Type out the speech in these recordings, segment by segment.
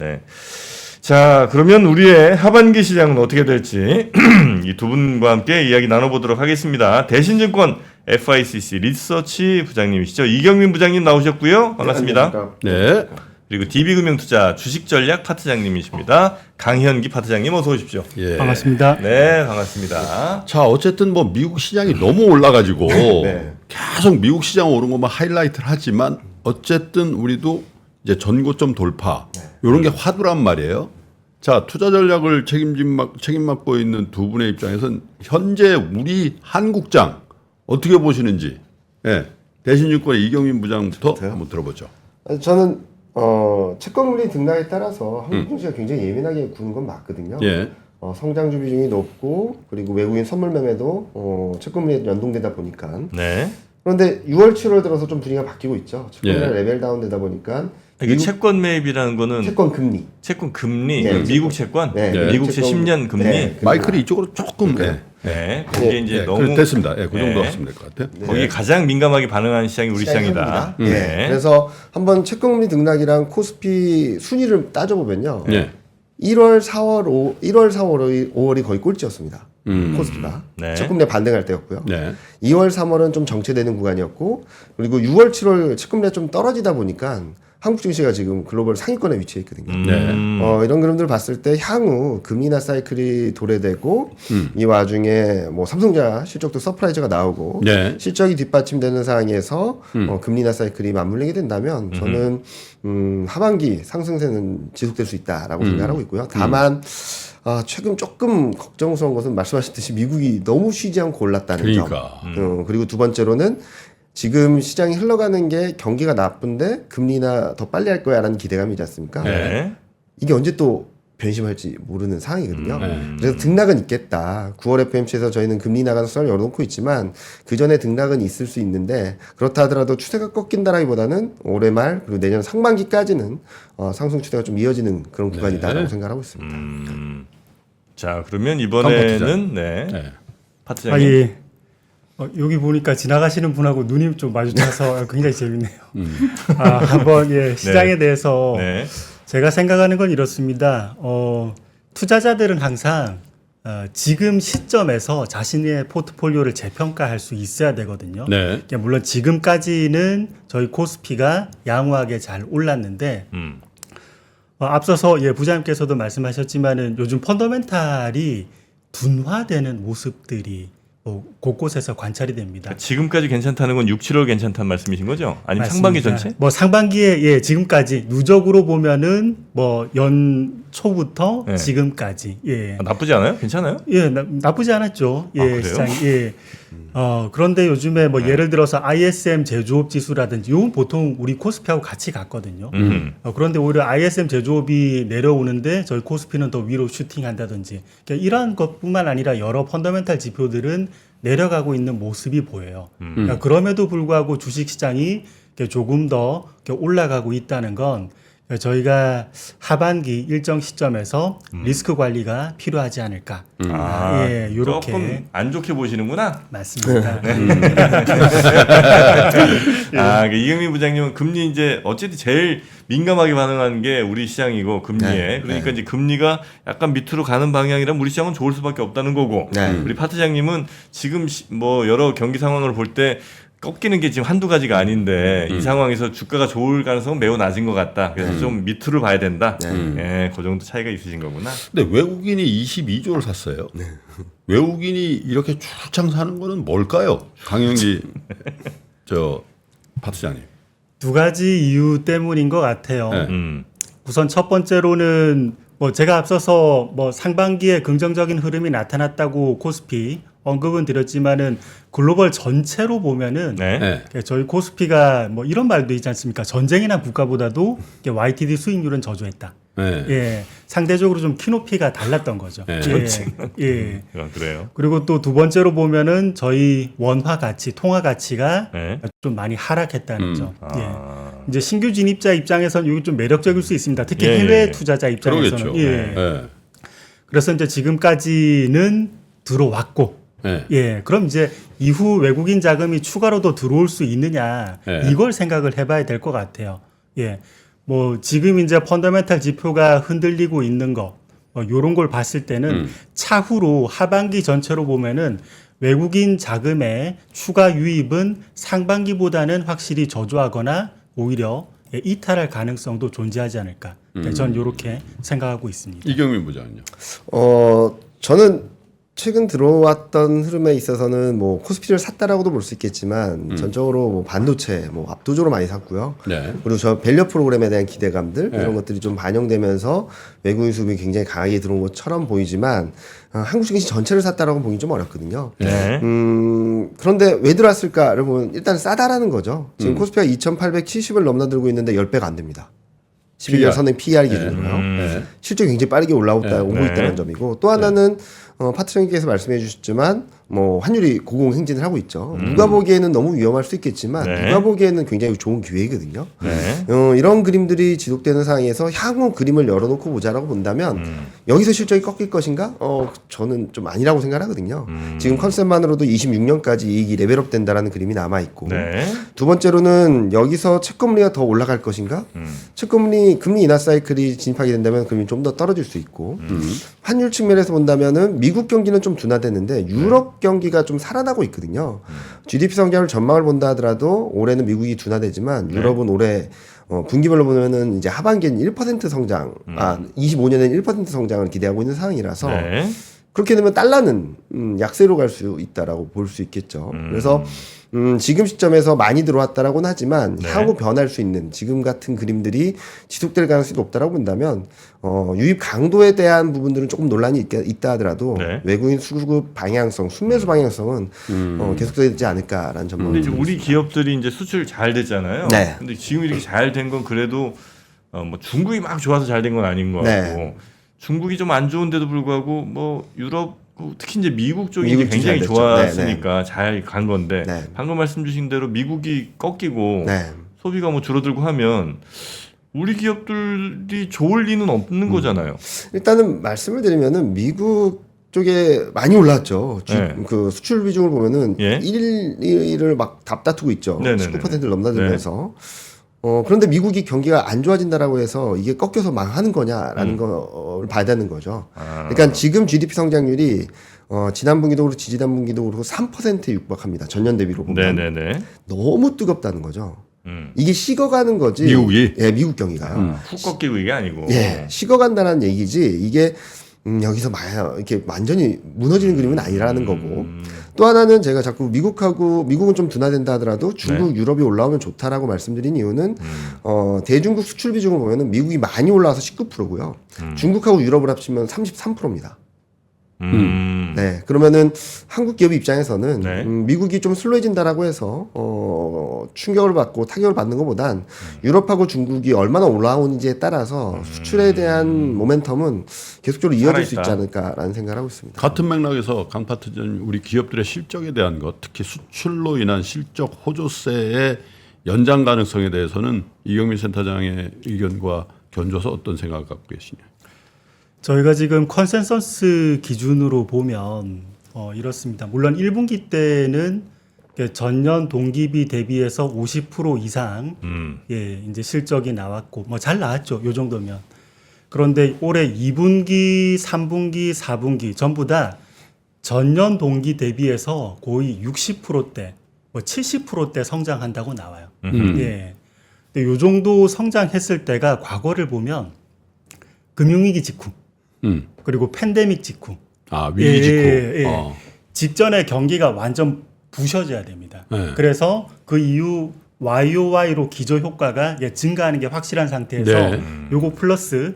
네. 자, 그러면 우리의 하반기 시장은 어떻게 될지 이 두 분과 함께 이야기 나눠보도록 하겠습니다. 대신증권 FICC 리서치 부장님이시죠. 이경민 부장님 나오셨고요. 반갑습니다. 네. 그리고 DB금융투자 주식전략 파트장님이십니다. 강현기 파트장님 어서 오십시오. 예. 반갑습니다. 네, 반갑습니다. 자, 어쨌든 뭐 미국 시장이 너무 올라가지고 네. 계속 미국 시장 오른 것만 하이라이트를 하지만 어쨌든 우리도 이제 전고점 돌파 이런 게 화두란 말이에요. 자, 투자 전략을 책임 맡고 있는 두 분의 입장에서는 현재 우리 한국장 어떻게 보시는지, 예. 대신증권의 이경민 부장부터 한번 들어보죠. 저는 채권금리 등락에 따라서 한국 증시가 굉장히 예민하게 구는 건 맞거든요. 예. 성장주 비중이 높고 그리고 외국인 선물 매매도 채권금리에 연동되다 보니까 네. 그런데 6월, 7월 들어서 좀 분위기가 바뀌고 있죠. 채권이 예. 레벨 다운되다 보니까 이게 채권 매입이라는 거는 채권 금리, 채권 금리, 네, 미국 채권, 네, 네. 미국채 채권, 10년 금리. 네. 마이클이 이쪽으로 조금, 예. 네, 그게 이제 예, 너무 됐습니다. 예, 그 정도 네. 하시면 될 것 같아요. 거기에 가장 민감하게 반응하는 시장이 우리 시장이다. 네. 네. 그래서 한번 채권금리 등락이랑 코스피 순위를 따져보면요. 예. 1월, 4월, 5월이 거의 꼴찌였습니다. 코스피가. 네. 채권금리 반등할 때였고요. 네. 2월, 3월은 좀 정체되는 구간이었고, 그리고 6월, 7월 채권금리가 좀 떨어지다 보니까 한국 증시가 지금 글로벌 상위권에 위치해 있거든요. 네. 이런 그림들 봤을 때 향후 금리나 사이클이 도래되고 이 와중에 뭐 삼성전자 실적도 서프라이즈가 나오고 네. 실적이 뒷받침되는 상황에서 금리나 사이클이 맞물리게 된다면 저는 하반기 상승세는 지속될 수 있다라고 생각하고 있고요. 다만 최근 조금 걱정스러운 것은 말씀하셨듯이 미국이 너무 쉬지 않고 올랐다는 그러니까. 점. 그리고 두 번째로는 지금 시장이 흘러가는 게 경기가 나쁜데 금리나 더 빨리 할 거야라는 기대감이지 않습니까? 네. 이게 언제 또 변심할지 모르는 상황이거든요. 네. 그래서 등락은 있겠다. 9월 FOMC에서 저희는 금리 나가는 수를 열어놓고 있지만 그 전에 등락은 있을 수 있는데 그렇다 하더라도 추세가 꺾인다라기보다는 올해 말 그리고 내년 상반기까지는 상승 추세가 좀 이어지는 그런 구간이다라고 생각하고 있습니다. 자, 그러면 이번에는 네. 네. 파트장님. 예. 여기 보니까 지나가시는 분하고 눈이 좀 마주쳐서 굉장히 재밌네요. 한번 시장에 대해서 네. 제가 생각하는 건 이렇습니다. 투자자들은 항상 지금 시점에서 자신의 포트폴리오를 재평가할 수 있어야 되거든요. 네. 그러니까 물론 지금까지는 저희 코스피가 양호하게 잘 올랐는데 앞서서 부장님께서도 말씀하셨지만은 요즘 펀더멘탈이 둔화되는 모습들이 곳곳에서 관찰이 됩니다. 지금까지 괜찮다는 건 6, 7월 괜찮다는 말씀이신 거죠? 아니면 상반기 전체? 뭐 상반기에 지금까지 누적으로 보면은 뭐 연초부터 네. 지금까지 나쁘지 않아요? 괜찮아요? 나쁘지 않았죠. 그래요? 시장이 그런데 요즘에 뭐 예를 들어서 ISM 제조업 지수라든지 이건 보통 우리 코스피하고 같이 갔거든요. 그런데 오히려 ISM 제조업이 내려오는데 저희 코스피는 더 위로 슈팅한다든지 그러니까 이러한 것뿐만 아니라 여러 펀더멘탈 지표들은 내려가고 있는 모습이 보여요. 그러니까 그럼에도 불구하고 주식시장이 조금 더 올라가고 있다는 건 저희가 하반기 일정 시점에서 리스크 관리가 필요하지 않을까. 요렇게 조금 안 좋게 보시는구나. 맞습니다. 이경민 부장님은 금리 이제 어쨌든 제일 민감하게 반응하는 게 우리 시장이고 금리에 네. 그러니까 이제 금리가 약간 밑으로 가는 방향이라면 우리 시장은 좋을 수밖에 없다는 거고 우리 파트장님은 지금 뭐 여러 경기 상황을 볼 때 꺾이는 게 지금 한두 가지가 아닌데 이 상황에서 주가가 좋을 가능성은 매우 낮은 것 같다. 그래서 좀 밑으로 봐야 된다. 그 정도 차이가 있으신 거구나. 근데 외국인이 22조를 샀어요. 외국인이 이렇게 출창 사는 거는 뭘까요? 강영기 파트장님. 두 가지 이유 때문인 것 같아요. 네. 우선 첫 번째로는 뭐 제가 앞서서 뭐 상반기에 긍정적인 흐름이 나타났다고 코스피 언급은 드렸지만은 글로벌 전체로 보면은 네. 저희 코스피가 뭐 이런 말도 있지 않습니까? 전쟁이나 국가보다도 YTD 수익률은 저조했다. 네. 상대적으로 좀 키높이가 달랐던 거죠. 네. 그래요. 그리고 또 두 번째로 보면은 저희 원화 가치, 통화 가치가 네. 좀 많이 하락했다는 점. 이제 신규 진입자 입장에서는 이게 좀 매력적일 수 있습니다. 특히 해외 투자자 입장에서는. 그러겠죠. 그래서 이제 지금까지는 들어왔고, 그럼 이제 이후 외국인 자금이 추가로 더 들어올 수 있느냐 이걸 생각을 해봐야 될 것 같아요. 뭐 지금 이제 펀더멘탈 지표가 흔들리고 있는 거 요런 걸 봤을 때는 차후로 하반기 전체로 보면은 외국인 자금의 추가 유입은 상반기보다는 확실히 저조하거나 오히려 이탈할 가능성도 존재하지 않을까. 전 이렇게 생각하고 있습니다. 이경민 부장은요. 저는 최근 들어왔던 흐름에 있어서는 뭐 코스피를 샀다라고도 볼 수 있겠지만 전적으로 뭐 반도체 뭐 압도적으로 많이 샀고요. 네. 그리고 저 밸류 프로그램에 대한 기대감들 네. 이런 것들이 좀 반영되면서 외국인 수급이 굉장히 강하게 들어온 것처럼 보이지만 한국 증시 전체를 샀다라고 보기 좀 어렵거든요. 네. 그런데 왜 들어왔을까를 보면 일단 싸다라는 거죠. 지금 코스피가 2,870을 넘나들고 있는데 10배가 안 됩니다. 11년 선행 PER 기준으로요. 네. 실적이 굉장히 빠르게 오고 네. 있다는 점이고 또 하나는 파트장님께서 말씀해 주셨지만 뭐 환율이 고공행진을 하고 있죠. 누가 보기에는 너무 위험할 수 있겠지만 네. 누가 보기에는 굉장히 좋은 기회거든요. 네. 이런 그림들이 지속되는 상황에서 향후 그림을 열어놓고 보자라고 본다면 여기서 실적이 꺾일 것인가? 저는 좀 아니라고 생각하거든요. 지금 컨셉만으로도 26년까지 이익이 레벨업 된다라는 그림이 남아 있고 네. 두 번째로는 여기서 채권금리가 더 올라갈 것인가? 금리 인하 사이클이 진입하게 된다면 금리 좀 더 떨어질 수 있고 환율 측면에서 본다면은 미국 경기는 좀 둔화됐는데 유럽 경기가 좀 살아나고 있거든요. GDP 성장을 전망을 본다 하더라도 올해는 미국이 둔화되지만 유럽은 올해 분기별로 보면은 이제 하반기엔 1% 성장, 25년엔 1% 성장을 기대하고 있는 상황이라서 네. 그렇게 되면 달러는 약세로 갈 수 있다라고 볼 수 있겠죠. 그래서 지금 시점에서 많이 들어왔다라고는 하지만 네. 향후 변할 수 있는 지금 같은 그림들이 지속될 가능성이 높다라고 본다면 유입 강도에 대한 부분들은 조금 논란이 있다 하더라도 네. 외국인 수급 방향성, 순매수 방향성은 계속되지 않을까라는 전망을 근데 이제 드리고 우리 있습니다. 기업들이 이제 수출 잘 됐잖아요. 네. 근데 지금 이렇게 잘 된 건 그래도 뭐 중국이 막 좋아서 잘 된 건 아닌 것 같고 네. 중국이 좀 안 좋은데도 불구하고 뭐 유럽 특히 이제 미국 쪽이 미국 이제 굉장히 잘 됐죠. 좋았으니까 잘 간 건데 네. 방금 말씀 주신 대로 미국이 꺾이고 네. 소비가 뭐 줄어들고 하면 우리 기업들이 좋을 리는 없는 거잖아요. 일단은 말씀을 드리면은 미국 쪽에 많이 올랐죠. 네. 그 수출 비중을 보면은 예. 1위를 막 답다투고 있죠. 네네네. 19%를 넘나들면서. 그런데 미국이 경기가 안 좋아진다라고 해서 이게 꺾여서 망하는 거냐라는 걸 봐야 되는 거죠. 그러니까 지금 GDP 성장률이 지난 분기도 그렇고 지지난 분기도 그렇고 3%에 육박합니다. 전년 대비로 보면 네네네. 너무 뜨겁다는 거죠. 이게 식어가는 거지. 미국이? 예, 미국 경기가요. 훅 꺾이고 이게 아니고. 예, 식어간다는 얘기지 이게 여기서 이렇게 완전히 무너지는 그림은 아니라는 거고 또 하나는 제가 자꾸 미국은 좀 둔화된다 하더라도 중국, 유럽이 올라오면 좋다라고 말씀드린 이유는 대중국 수출 비중을 보면은 미국이 많이 올라와서 19%고요. 중국하고 유럽을 합치면 33%입니다. 네, 그러면은 한국 기업 입장에서는 네. 미국이 좀 슬로해진다라고 해서 충격을 받고 타격을 받는 것보단 유럽하고 중국이 얼마나 올라오는지에 따라서 수출에 대한 모멘텀은 계속적으로 이어질 수 있지 살아있다. 않을까라는 생각을 하고 있습니다. 같은 맥락에서 강 파트장님 우리 기업들의 실적에 대한 것, 특히 수출로 인한 실적 호조세의 연장 가능성에 대해서는 이경민 센터장의 의견과 견줘서 어떤 생각을 갖고 계시냐? 저희가 지금 컨센서스 기준으로 보면 이렇습니다. 물론 1분기 때는 전년 동기비 대비해서 50% 이상 예, 이제 실적이 나왔고 뭐 잘 나왔죠. 요 정도면. 그런데 올해 2분기, 3분기, 4분기 전부 다 전년 동기 대비해서 거의 60%대, 뭐 70%대 성장한다고 나와요. 예. 근데 요 정도 성장했을 때가 과거를 보면 금융위기 직후 그리고 팬데믹 직후 위기 직후. 예. 직전에 경기가 완전 부셔져야 됩니다. 네. 그래서 그 이후 YOY로 기저 효과가 증가하는 게 확실한 상태에서 네. 요거 플러스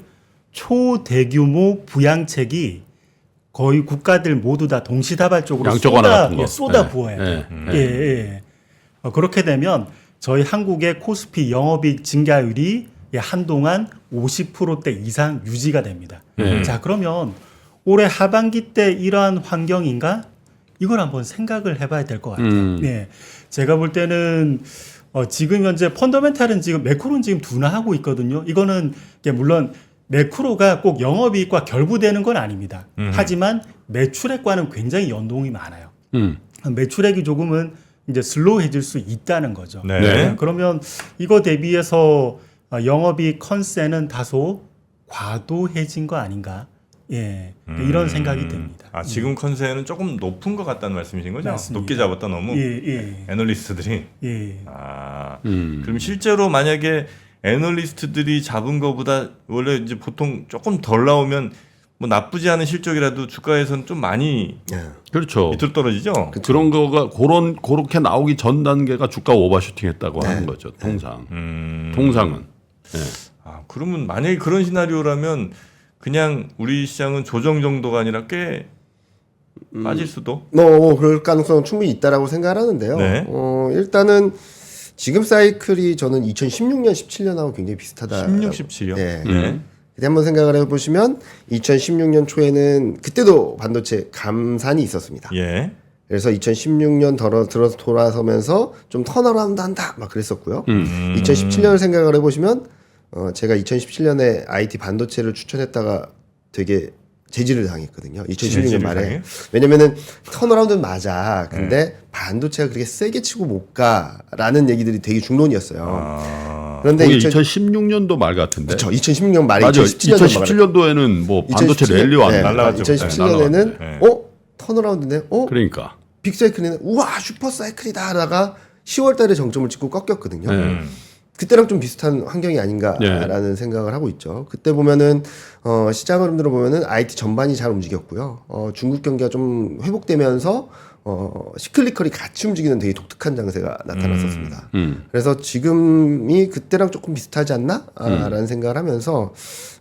초대규모 부양책이 거의 국가들 모두 다 동시다발적으로 양쪽 하나 같은 거. 쏟아 부어야 네. 돼요. 네. 예. 그렇게 되면 저희 한국의 코스피 영업이익 증가율이 한동안 50%대 이상 유지가 됩니다. 자, 그러면 올해 하반기 때 이러한 환경인가? 이걸 한번 생각을 해봐야 될 것 같아요. 네, 제가 볼 때는 지금 현재 펀더멘탈은 지금 매크로는 지금 둔화하고 있거든요. 이거는 물론 매크로가 꼭 영업이익과 결부되는 건 아닙니다. 하지만 매출액과는 굉장히 연동이 많아요. 매출액이 조금은 이제 슬로우해질 수 있다는 거죠. 네. 그러면 이거 대비해서 영업이익 컨센은 다소 과도해진 거 아닌가? 예, 이런 생각이 듭니다. 아, 지금 컨센은 조금 높은 것 같다는 말씀이신 거죠? 맞습니다. 높게 잡았다 너무 예. 애널리스트들이. 예. 아, 그럼 실제로 만약에 애널리스트들이 잡은 거보다 원래 이제 보통 조금 덜 나오면 뭐 나쁘지 않은 실적이라도 주가에서는 좀 많이 그렇죠. 밑으로 떨어지죠. 그런 거가 그렇게 나오기 전 단계가 주가 오버슈팅했다고 하는 거죠. 통상. 통상은. 네. 아, 그러면 만약에 그런 시나리오라면 그냥 우리 시장은 조정 정도가 아니라 꽤 빠질 수도. 그럴 가능성은 충분히 있다라고 생각을 하는데요. 네. 일단은 지금 사이클이 저는 2016년, 17년하고 굉장히 비슷하다. 16, 17이요. 네. 네. 그때 한번 생각을 해보시면 2016년 초에는 그때도 반도체 감산이 있었습니다. 예. 그래서 2016년 들어서 돌아서면서 좀 턴어라운드 한다 막 그랬었고요. 2017년을 생각을 해보시면 제가 2017년에 IT 반도체를 추천했다가 되게 제지를 당했거든요. 2016년 말에. 당해요? 왜냐면은 턴어라운드는 맞아. 근데 반도체가 그렇게 세게 치고 못 가라는 얘기들이 되게 중론이었어요. 그런데 거기 2016년도 말 같은데. 그렇죠. 2016년 말에 맞아. 2017년도 2017년도에는 뭐 반도체 랠리 왔네. 날라갔죠. 2017년에는 네. 턴어라운드네. 그러니까. 빅사이클이네. 우와 슈퍼 사이클이다 하다가 10월달에 정점을 찍고 꺾였거든요. 그때랑 좀 비슷한 환경이 아닌가라는 생각을 하고 있죠. 그때 보면은 시장 흐름들을 보면은 IT 전반이 잘 움직였고요. 중국 경기가 좀 회복되면서 시클리컬이 같이 움직이는 되게 독특한 장세가 나타났었습니다. 그래서 지금이 그때랑 조금 비슷하지 않나? 라는 생각을 하면서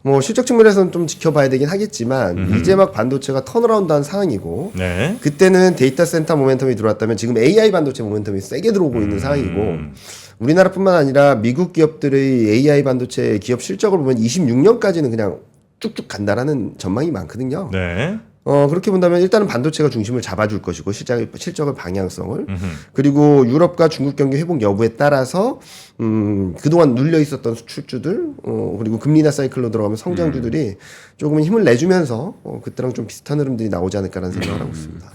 뭐 실적 측면에서는 좀 지켜봐야 되긴 하겠지만 이제 막 반도체가 턴어라운드한 상황이고 네. 그때는 데이터 센터 모멘텀이 들어왔다면 지금 AI 반도체 모멘텀이 세게 들어오고 있는 상황이고 우리나라뿐만 아니라 미국 기업들의 AI 반도체 기업 실적을 보면 26년까지는 그냥 쭉쭉 간다라는 전망이 많거든요. 네. 그렇게 본다면 일단은 반도체가 중심을 잡아줄 것이고 실적의 방향성을 그리고 유럽과 중국 경기 회복 여부에 따라서 그동안 눌려 있었던 수출주들 그리고 금리 인하 사이클로 들어가면 성장주들이 조금은 힘을 내주면서 그때랑 좀 비슷한 흐름들이 나오지 않을까라는 생각을 하고 있습니다.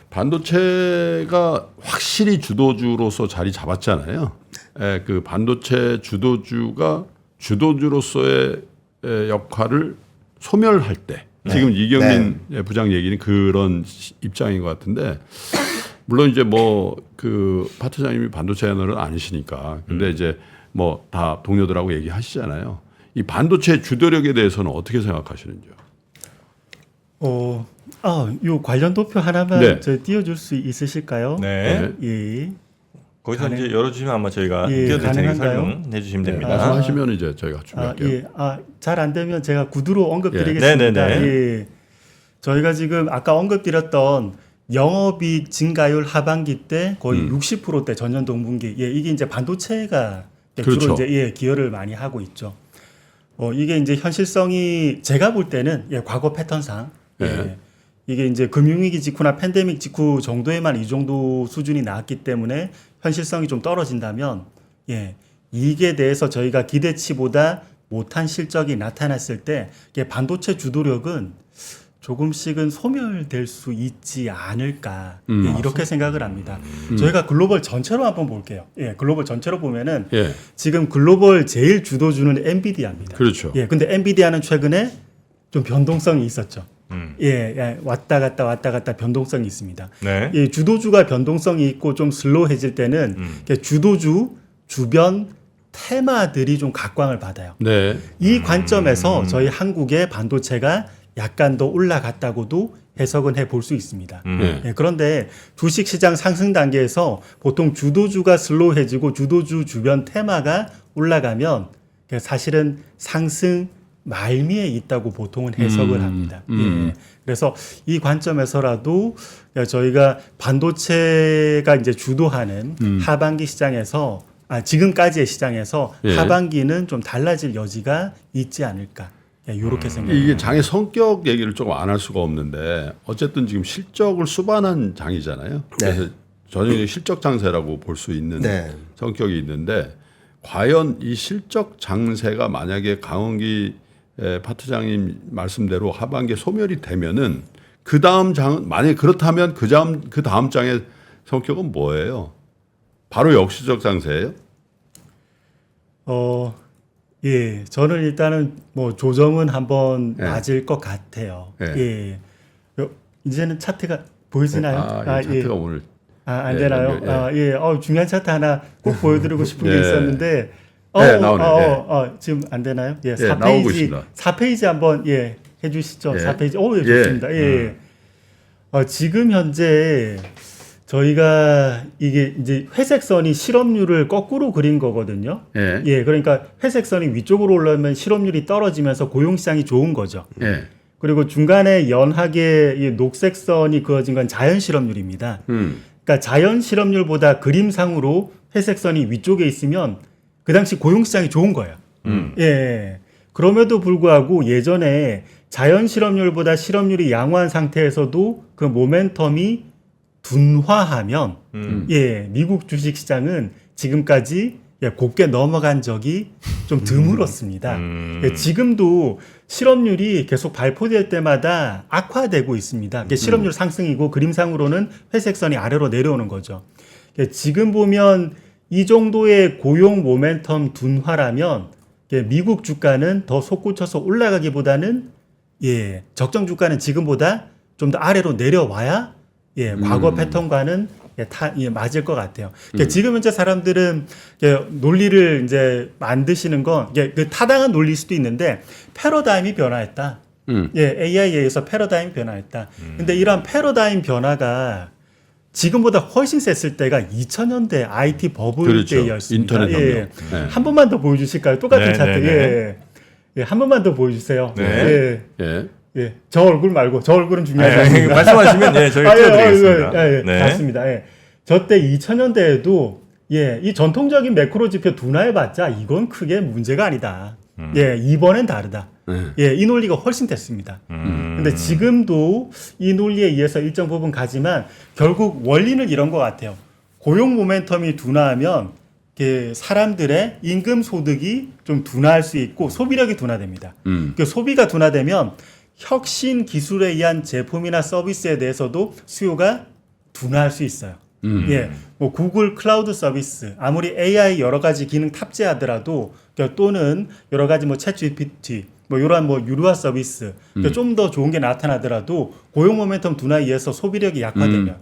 반도체가 확실히 주도주로서 자리 잡았잖아요. 그 반도체 주도주로서의 역할을 소멸할 때 지금 이경민 부장 얘기는 그런 입장인 것 같은데 물론 이제 뭐 그 파트장님이 반도체 애널은 아니시니까 근데 이제 뭐 다 동료들하고 얘기하시잖아요. 이 반도체 주도력에 대해서는 어떻게 생각하시는지요? 요 관련 도표 하나만 네. 저 띄워줄 수 있으실까요? 네. 예. 거기서 이제 열어주시면 아마 저희가 예, 띄워드릴 테니까 가능한가요? 설명해 주시면 됩니다. 말씀하시면 이제 저희가 준비할게요. 예. 잘 안 되면 제가 구두로 언급드리겠습니다. 네네네. 예. 저희가 지금 아까 언급드렸던 영업이익 증가율 하반기 때 거의 60%대 전년 동분기. 예, 이게 이제 반도체가 그렇죠. 주로 이제 기여를 많이 하고 있죠. 이게 이제 현실성이 제가 볼 때는 과거 패턴상 이게 이제 금융위기 직후나 팬데믹 직후 정도에만 이 정도 수준이 나왔기 때문에 현실성이 좀 떨어진다면 이익에 대해서 저희가 기대치보다 못한 실적이 나타났을 때 반도체 주도력은 조금씩은 소멸될 수 있지 않을까 이렇게 생각을 합니다. 저희가 글로벌 전체로 한번 볼게요. 글로벌 전체로 보면은 지금 글로벌 제일 주도주는 엔비디아입니다. 그렇죠. 근데 엔비디아는 최근에 좀 변동성이 있었죠. 왔다 갔다 변동성이 있습니다. 네. 주도주가 변동성이 있고 좀 슬로우해질 때는 주도주 주변 테마들이 좀 각광을 받아요. 네. 이 관점에서 저희 한국의 반도체가 약간 더 올라갔다고도 해석은 해볼 수 있습니다. 그런데 주식시장 상승 단계에서 보통 주도주가 슬로우해지고 주도주 주변 테마가 올라가면 사실은 상승 말미에 있다고 보통은 해석을 합니다. 그래서 이 관점에서라도 저희가 반도체가 이제 주도하는 하반기 시장에서 지금까지의 시장에서 하반기는 좀 달라질 여지가 있지 않을까. 이렇게 생각합니다. 이게 장의 성격 얘기를 조금 안 할 수가 없는데 어쨌든 지금 실적을 수반한 장이잖아요. 그래서 전형적인 실적 장세라고 볼 수 있는 성격이 있는데 과연 이 실적 장세가 만약에 강원기 파트장님 말씀대로 하반기에 소멸이 되면은 그 다음 장 만약 그렇다면 그 다음 장의 성격은 뭐예요? 바로 역시적 장세예요? 예, 저는 일단은 뭐 조정은 한번 예. 맞을 것 같아요. 예. 예. 이제는 차트가 보이시나요? 이 차트가 오늘 안 예, 되나요? 연결, 중요한 차트 하나 꼭 보여드리고 싶은 게 예. 있었는데, 나오네. 지금 안 되나요? 예, 나오고 4페이지, 있습니다. 4페이지 한번 해주시죠. 예. 4페이지. 예, 좋습니다. 예. 지금 현재 저희가 이게 이제 회색선이 실업률을 거꾸로 그린 거거든요. 예. 그러니까 회색선이 위쪽으로 올라오면 실업률이 떨어지면서 고용시장이 좋은 거죠. 예. 그리고 중간에 연하게 이 녹색선이 그어진 건 자연 실업률입니다. 그러니까 자연 실업률보다 그림상으로 회색선이 위쪽에 있으면 그 당시 고용시장이 좋은 거예요. 예. 그럼에도 불구하고 예전에 자연 실업률보다 실업률이 양호한 상태에서도 그 모멘텀이 둔화하면 미국 주식 시장은 지금까지 곱게 넘어간 적이 좀 드물었습니다. 지금도 실업률이 계속 발표될 때마다 악화되고 있습니다. 실업률 상승이고 그림상으로는 회색선이 아래로 내려오는 거죠. 지금 보면 이 정도의 고용 모멘텀 둔화라면 미국 주가는 더 솟구쳐서 올라가기보다는 적정 주가는 지금보다 좀 더 아래로 내려와야 과거 패턴과는 맞을 것 같아요. 지금 현재 사람들은 논리를 이제 만드시는 건 그 타당한 논리일 수도 있는데 패러다임이 변화했다. AI에 의해서 패러다임이 변화했다. 근데 이러한 패러다임 변화가 지금보다 훨씬 셌을 때가 2000년대 IT 버블 그렇죠. 때였습니다. 인터넷 혁명. 네. 한 번만 더 보여주실까요? 똑같은 네, 차트. 네, 한 번만 더 보여주세요. 네. 저 얼굴 말고 저 얼굴은 중요하지 않습니다. 말씀하시면 저희가 띄워드리겠습니다. 네. 맞습니다. 저때 2000년대에도 이 전통적인 매크로 지표 둔화해봤자 이건 크게 문제가 아니다. 이번엔 다르다. 이 논리가 훨씬 됐습니다. 근데 지금도 이 논리에 의해서 일정 부분 가지만 결국 원리는 이런 것 같아요. 고용 모멘텀이 둔화하면 사람들의 임금 소득이 좀 둔화할 수 있고 소비력이 둔화됩니다. 소비가 둔화되면 혁신 기술에 의한 제품이나 서비스에 대해서도 수요가 둔화할 수 있어요. 뭐 구글 클라우드 서비스 아무리 AI 여러 가지 기능 탑재하더라도 또는 여러 가지 뭐 챗 GPT 뭐 이러한 뭐 유료화 서비스 좀 더 좋은 게 나타나더라도 고용 모멘텀 둔화에 의해서 소비력이 약화되면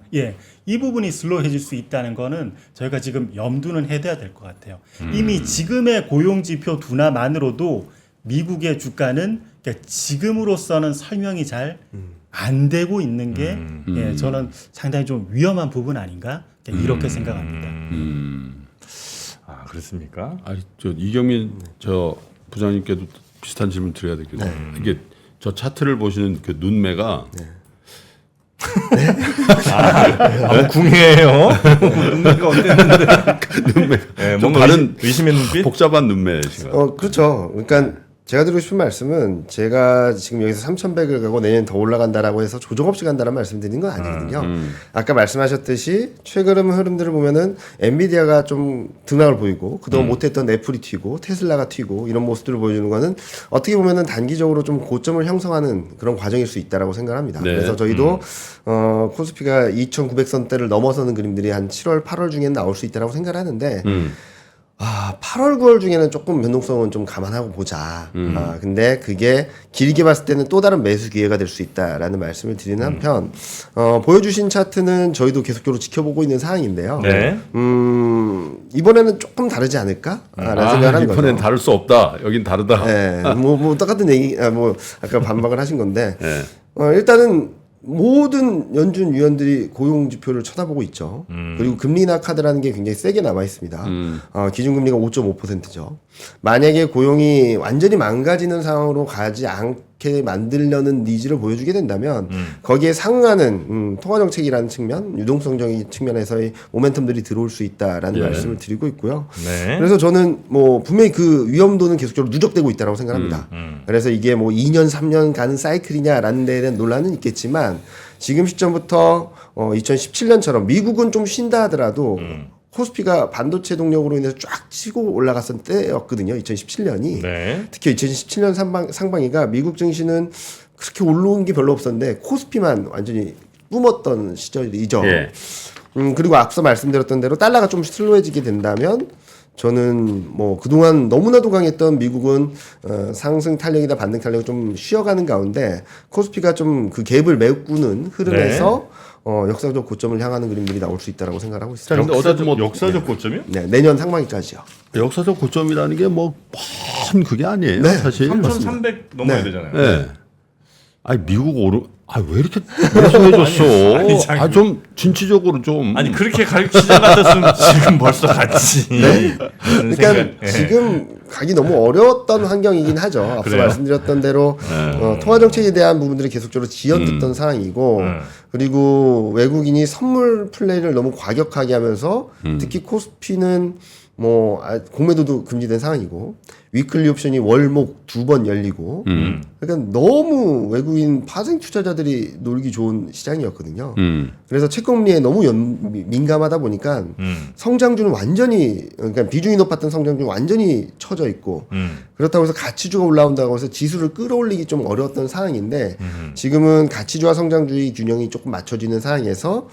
이 부분이 슬로우해질 수 있다는 거는 저희가 지금 염두는 해둬야 될 것 같아요. 이미 지금의 고용 지표 둔화만으로도 미국의 주가는 지금으로서는 설명이 잘 안 되고 있는 게 저는 상당히 좀 위험한 부분 아닌가 이렇게 생각합니다. 아, 그렇습니까? 이경민 저 부장님께도 비슷한 질문 드려야 되겠네요. 이게 저 차트를 보시는 그 눈매가 너무 궁해해요. 눈매가 어땠는데? 눈매 좀 뭔가 다른 의심의 눈빛? 복잡한 눈매신가? 그렇죠. 그러니까 제가 드리고 싶은 말씀은 제가 지금 여기서 3,100을 가고 내년 더 올라간다라고 해서 조정 없이 간다는 말씀 드린 건 아니거든요. 아까 말씀하셨듯이 최근 흐름들을 보면은 엔비디아가 좀 등락을 보이고 그동안 못했던 애플이 튀고 테슬라가 튀고 이런 모습들을 보여주는 거는 어떻게 보면은 단기적으로 좀 고점을 형성하는 그런 과정일 수 있다라고 생각합니다. 네. 그래서 저희도 코스피가 2,900선대를 넘어서는 그림들이 한 7월, 8월 중에는 나올 수 있다라고 생각을 하는데 8월, 9월 중에는 조금 변동성은 좀 감안하고 보자. 근데 그게 길게 봤을 때는 또 다른 매수 기회가 될 수 있다라는 말씀을 드리는 한편, 보여주신 차트는 저희도 계속적으로 지켜보고 있는 상황인데요. 네. 이번에는 조금 다르지 않을까? 라는 생각을 하는 거죠. 이번엔 다를 수 없다. 여긴 다르다. 네, 뭐 똑같은 얘기, 아까 반박을 하신 건데, 네. 일단은 모든 연준 위원들이 고용 지표를 쳐다보고 있죠. 그리고 금리 인하 카드라는 게 굉장히 세게 남아 있습니다. 기준금리가 5.5%죠. 만약에 고용이 완전히 망가지는 상황으로 가지 않게 만들려는 니즈를 보여주게 된다면 거기에 상응하는 통화 정책이라는 측면, 유동성적인 측면에서의 모멘텀들이 들어올 수 있다라는 말씀을 드리고 있고요. 네. 그래서 저는 뭐 분명히 그 위험도는 계속적으로 누적되고 있다고 생각합니다. 그래서 이게 뭐 2년, 3년 가는 사이클이냐라는 데에 대한 논란은 있겠지만 지금 시점부터 2017년처럼 미국은 좀 쉰다 하더라도 코스피가 반도체 동력으로 인해서 쫙 치고 올라갔을 때였거든요. 2017년이. 네. 특히 2017년 상반기가 미국 증시는 그렇게 올라온 게 별로 없었는데 코스피만 완전히 뿜었던 시절이죠. 그리고 앞서 말씀드렸던 대로 달러가 좀 슬로해지게 된다면 저는 뭐 그동안 너무나도 강했던 미국은 상승 탄력이나 반등 탄력을 좀 쉬어가는 가운데 코스피가 좀 그 갭을 메꾸는 흐름에서 역사적 고점을 향하는 그림들이 나올 수 있다라고 생각하고 자, 있습니다. 근데 어쨌든 뭐 역사적 고점이요? 네, 내년 상반기까지요. 역사적 고점이라는 게 뭐 큰 그게 아니에요. 네, 사실. 3,300 넘어야 네. 되잖아요. 네. 아니 미국 왜 이렇게 매수해줬어? 아니, 장님. 좀 진취적으로 좀. 아니 그렇게 시장 같았으면 지금 벌써 갔지. 그러니까 지금 가기 너무 어려웠던 환경이긴 하죠. 앞서 그래요? 말씀드렸던 대로 통화 정책에 대한 부분들이 계속적으로 지연됐던 상황이고 그리고 외국인이 선물 플레이를 너무 과격하게 하면서 특히 코스피는 뭐 공매도도 금지된 상황이고 위클리 옵션이 월목 2번 열리고 그러니까 너무 외국인 파생 투자자들이 놀기 좋은 시장이었거든요. 그래서 채권금리에 너무 민감하다 보니까 성장주는 완전히 그러니까 비중이 높았던 성장주는 완전히 처져 있고 그렇다고 해서 가치주가 올라온다고 해서 지수를 끌어올리기 좀 어려웠던 상황인데 지금은 가치주와 성장주의 균형이 조금 맞춰지는 상황에서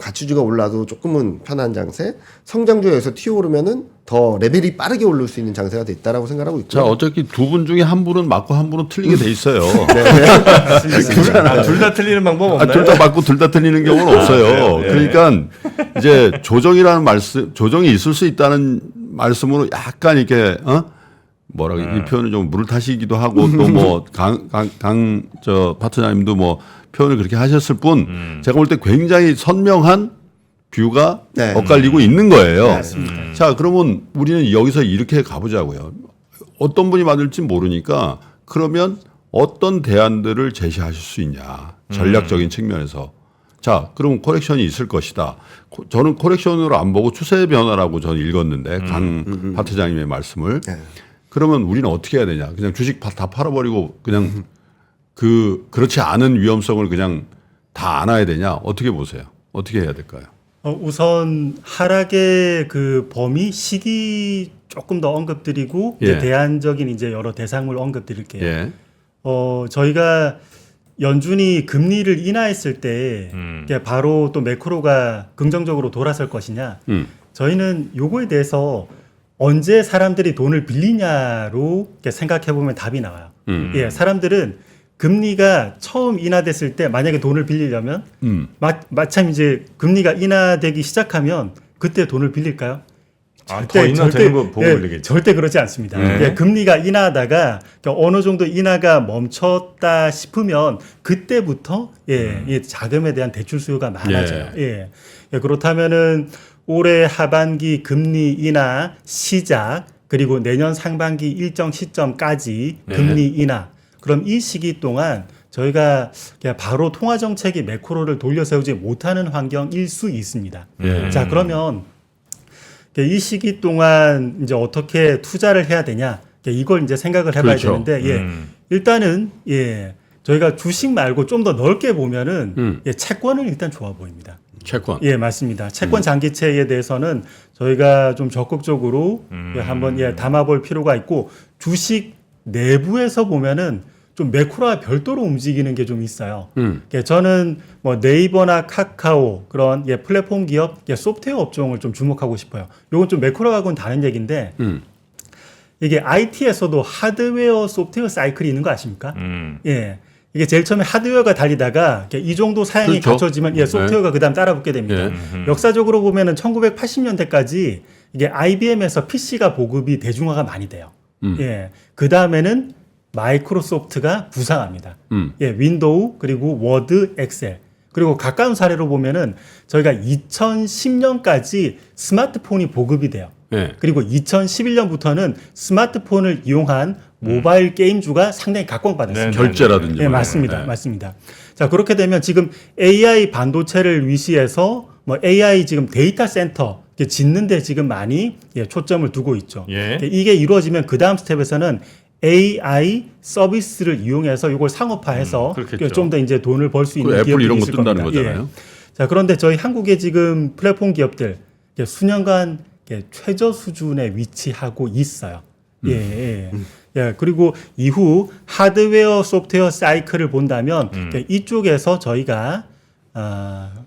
가치주가 올라도 조금은 편한 장세, 성장주가 여기서 튀어오르면은 더 레벨이 빠르게 오를 수 있는 장세가 됐다라고 생각하고 있고. 자, 어차피 두 분 중에 한 분은 맞고 한 분은 틀리게 돼 있어요. 둘 다 틀리는 방법 없나요? 둘 다 맞고 둘 다 틀리는 경우는 없어요. 네. 그러니까 이제 조정이라는 말씀, 조정이 있을 수 있다는 말씀으로 약간 이렇게 이 표현을 좀 물을 타시기도 하고 또 뭐 저 파트너님도 뭐 표현을 그렇게 하셨을 뿐 제가 볼 때 굉장히 선명한 뷰가 네. 엇갈리고 있는 거예요. 맞습니다. 자, 그러면 우리는 여기서 이렇게 가보자고요. 어떤 분이 맞을지 모르니까 그러면 어떤 대안들을 제시하실 수 있냐. 전략적인 측면에서. 자, 그럼 코렉션이 있을 것이다. 저는 코렉션으로 안 보고 추세 변화라고 저는 읽었는데 강 파트장님의 말씀을. 네. 그러면 우리는 어떻게 해야 되냐. 그냥 주식 다 팔아버리고 그냥 그렇지 않은 위험성을 그냥 다 안아야 되냐. 어떻게 보세요? 어떻게 해야 될까요? 우선 하락의 그 범위 시기 조금 더 언급드리고 예. 이제 대안적인 이제 여러 대상물 언급드릴게요. 예. 저희가 연준이 금리를 인하했을 때 이게 바로 또 매크로가 긍정적으로 돌아설 것이냐. 저희는 요거에 대해서 언제 사람들이 돈을 빌리냐로 이렇게 생각해 보면 답이 나와요. 예, 사람들은 금리가 처음 인하됐을 때 만약에 돈을 빌리려면 마침 이제 금리가 인하되기 시작하면 그때 돈을 빌릴까요? 더 인하되는 거 보고 예, 빌리겠죠. 절대 그렇지 않습니다. 네. 예, 금리가 인하하다가 어느 정도 인하가 멈췄다 싶으면 그때부터 예, 자금에 대한 대출 수요가 많아져요. 예. 예, 그렇다면은 올해 하반기 금리 인하 시작 그리고 내년 상반기 일정 시점까지 금리 인하. 그럼 이 시기 동안 저희가 그냥 바로 통화 정책이 매크로를 돌려 세우지 못하는 환경일 수 있습니다. 자, 그러면 이 시기 동안 이제 어떻게 투자를 해야 되냐? 이걸 이제 생각을 해봐야 그렇죠. 되는데, 예. 일단은, 예. 저희가 주식 말고 좀 더 넓게 보면은, 예, 채권은 일단 좋아 보입니다. 채권. 예, 맞습니다. 채권 장기채에 대해서는 저희가 좀 적극적으로 한번 담아볼 필요가 있고, 주식 내부에서 보면은 좀 매크로와 별도로 움직이는 게 좀 있어요. 저는 뭐 네이버나 카카오 그런 플랫폼 기업, 소프트웨어 업종을 좀 주목하고 싶어요. 이건 좀 매크로하고는 다른 얘기인데 이게 IT에서도 하드웨어, 소프트웨어 사이클이 있는 거 아십니까? 예. 이게 제일 처음에 하드웨어가 달리다가 이 정도 사양이 그렇죠. 갖춰지면 소프트웨어가 그다음 따라붙게 됩니다. 역사적으로 보면은 1980년대까지 이게 IBM에서 PC가 보급이 대중화가 많이 돼요. 예. 그 다음에는 마이크로소프트가 부상합니다. 예, 윈도우 그리고 워드, 엑셀 그리고 가까운 사례로 보면은 저희가 2010년까지 스마트폰이 보급이 돼요. 예. 그리고 2011년부터는 스마트폰을 이용한 모바일 게임주가 상당히 각광받았습니다. 결제라든지. 네, 맞습니다. 맞습니다. 자, 그렇게 되면 지금 AI 반도체를 위시해서 뭐 AI 지금 데이터 센터 짓는데 지금 많이 초점을 두고 있죠. 예. 이게 이루어지면 그 다음 스텝에서는 AI 서비스를 이용해서 이걸 상업화해서 그렇겠죠. 좀 더 이제 돈을 벌 수 있는 애플 기업들이 이런 거 있을 뜬다는 겁니다. 거잖아요. 자, 그런데 저희 한국의 지금 플랫폼 기업들 수년간 최저 수준에 위치하고 있어요. 예. 그리고 이후 하드웨어, 소프트웨어 사이클을 본다면 이쪽에서 저희가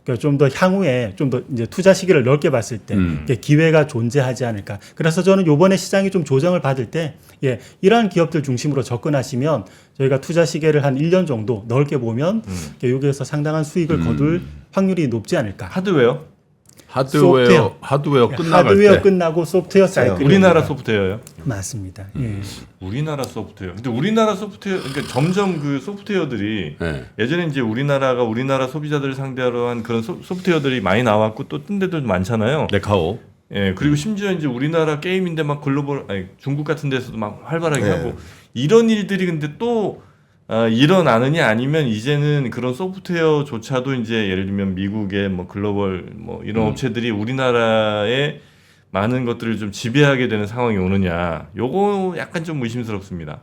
그러니까 좀 더 향후에 좀 더 이제 투자 시기를 넓게 봤을 때 이게 기회가 존재하지 않을까. 그래서 저는 요번에 시장이 좀 조정을 받을 때 이러한 기업들 중심으로 접근하시면 저희가 투자 시기를 한 1년 정도 넓게 보면 여기에서 상당한 수익을 거둘 확률이 높지 않을까. 하드웨어? 하드웨어 끝나갈 하드웨어 때. 끝나고 소프트웨어 사이클. 우리나라 소프트웨어요? 맞습니다. 우리나라 소프트웨어. 근데 우리나라 소프트웨어, 그러니까 점점 그 소프트웨어들이 예전에 이제 우리나라 소비자들을 상대로 한 그런 소프트웨어들이 많이 나왔고 또 뜬 데도 많잖아요. 네카오. 그리고 심지어 이제 우리나라 게임인데 막 글로벌, 중국 같은 데서도 막 활발하게 하고 이런 일들이 근데 또 일어나느냐 아니면 이제는 그런 소프트웨어조차도 이제 예를 들면 미국의 뭐 글로벌 뭐 이런 업체들이 우리나라의 많은 것들을 좀 지배하게 되는 상황이 오느냐, 요거 약간 좀 의심스럽습니다.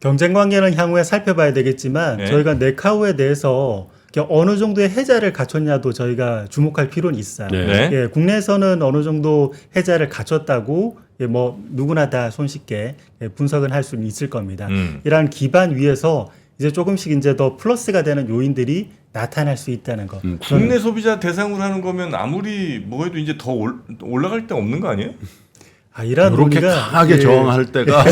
경쟁 관계는 향후에 살펴봐야 되겠지만 저희가 네카오에 대해서 어느 정도의 해자를 갖췄냐도 저희가 주목할 필요는 있어요. 네. 국내에서는 어느 정도 해자를 갖췄다고 뭐 누구나 다 손쉽게 분석은 할 수는 있을 겁니다. 이러한 기반 위에서 이제 조금씩 이제 더 플러스가 되는 요인들이 나타날 수 있다는 거. 국내 소비자 대상으로 하는 거면 아무리 뭐 해도 이제 더 올라갈 데 없는 거 아니에요? 이런 그렇게 논의가 강하게 저항할 때가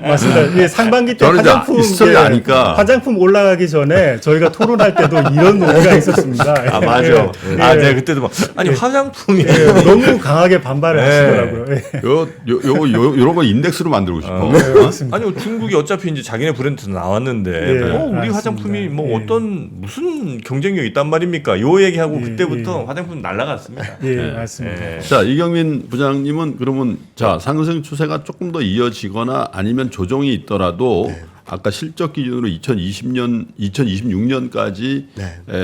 맞습니다. 상반기 때 저는 이제 화장품 히스토리 아니까. 화장품 올라가기 전에 저희가 토론할 때도 이런 논의가 있었습니다. 맞아. 내가 그때도 막 화장품이 너무 강하게 반발을 하시더라고요. 요런 거 인덱스로 만들고 싶어. 아니 중국이 어차피 이제 자기네 브랜드 나왔는데 우리 맞습니다. 화장품이 뭐 어떤 무슨 경쟁력이 있단 말입니까? 요 얘기하고 그때부터 화장품 날라갔습니다. 맞습니다. 자, 이경민 부장님은 그러면 자, 상승 추세가 조금 더 이어지거나 아니면 조정이 있더라도 아까 실적 기준으로 2026년까지